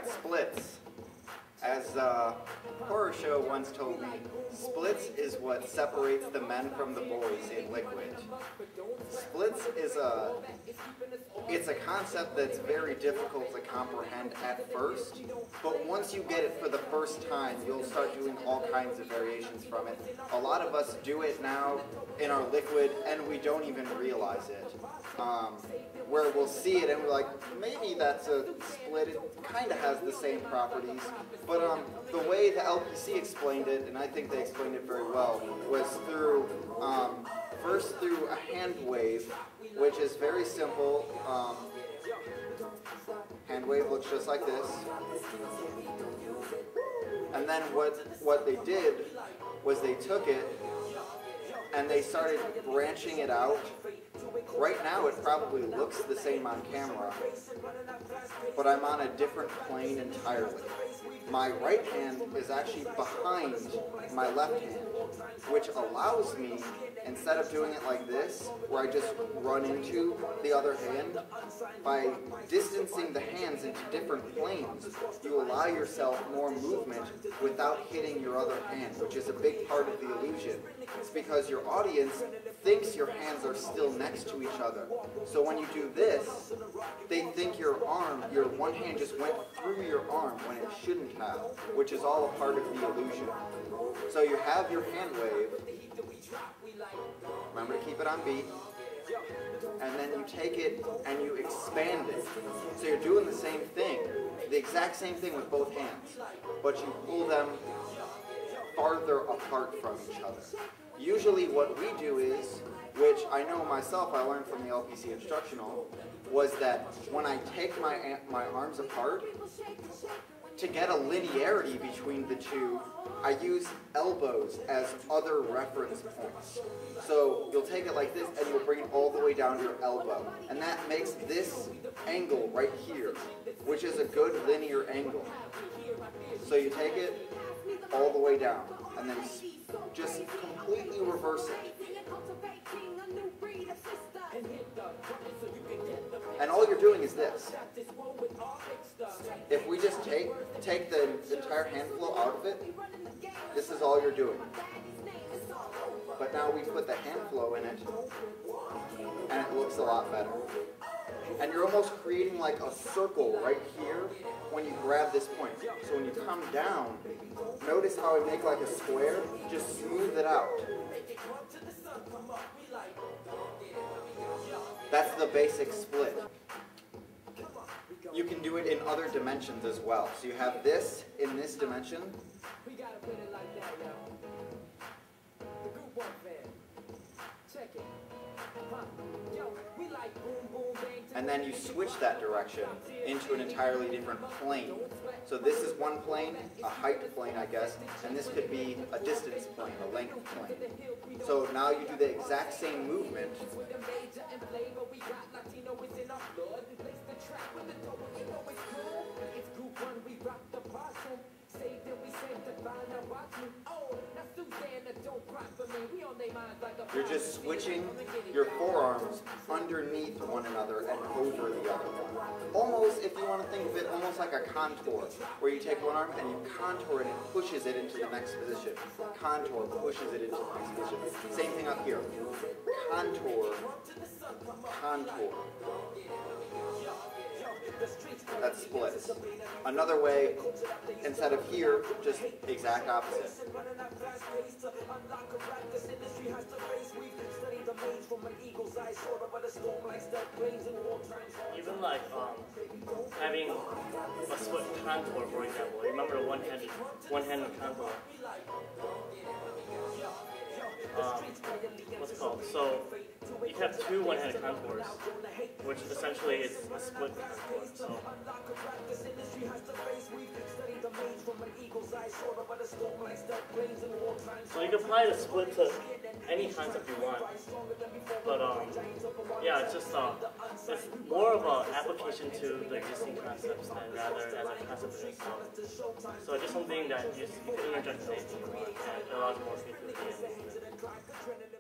Alright, splits. As a horror show once told me, splits is what separates the men from the boys in liquid. Splits is it's a concept that's very difficult to comprehend at first, but once you get it for the first time, you'll start doing all kinds of variations from it. A lot of us do it now in our liquid, and we don't even realize it. Where we'll see it and we're like, maybe that's a split, it kind of has the same properties, but the way the LPC explained it, and I think they explained it very well, was through, first through a hand wave, which is very simple. Hand wave looks just like this. And then what they did was they took it and they started branching it out. Right now it probably looks the same on camera, but I'm on a different plane entirely. My right hand is actually behind my left hand, which allows me, instead of doing it like this, where I just run into the other hand, by distancing the hands into different planes, you allow yourself more movement without hitting your other hand, which is a big part of the illusion. It's because your audience thinks your hands are still next to each other. So when you do this, they think your one hand just went through your arm when it shouldn't have, which is all a part of the illusion. So you have your hand wave, remember to keep it on beat, and then you take it and you expand it. So you're doing the same thing, the exact same thing with both hands, but you pull them farther apart from each other. Usually what we do is, which I know myself I learned from the LPC Instructional, was that when I take my arms apart, to get a linearity between the two, I use elbows as other reference points. So you'll take it like this and you'll bring it all the way down to your elbow. And that makes this angle right here, which is a good linear angle. So you take it all the way down and then just completely reverse it. And all you're doing is this. If we just take the entire hand flow out of it, this is all you're doing. But now we put the hand flow in it, and it looks a lot better. And you're almost creating like a circle right here when you grab this point. So when you come down, notice how I make like a square? Just smooth it out. That's the basic split. You can do it in other dimensions as well. So you have this in this dimension. And then you switch that direction into an entirely different plane. So this is one plane, a height plane I guess, and this could be a distance plane, a length plane. So now you do the exact same movement. You're just switching your forearms underneath one another and over the other one. Almost, if you want to think of it, almost like a contour, where you take one arm and you contour it and pushes it into the next position. Contour pushes it into the next position. Same thing up here. Contour, contour. That's splits. Another way, instead of here, just the exact opposite. Even like having a split contour, for example. Remember one-handed contour. What's it called? So you have two one-handed contours, which essentially is a split contour. So you can apply the split to any concept you want. But yeah, it's just it's more of an application to the existing concepts than rather as a concept in itself. So just something that you can interject anything you want, and it allows more creativity.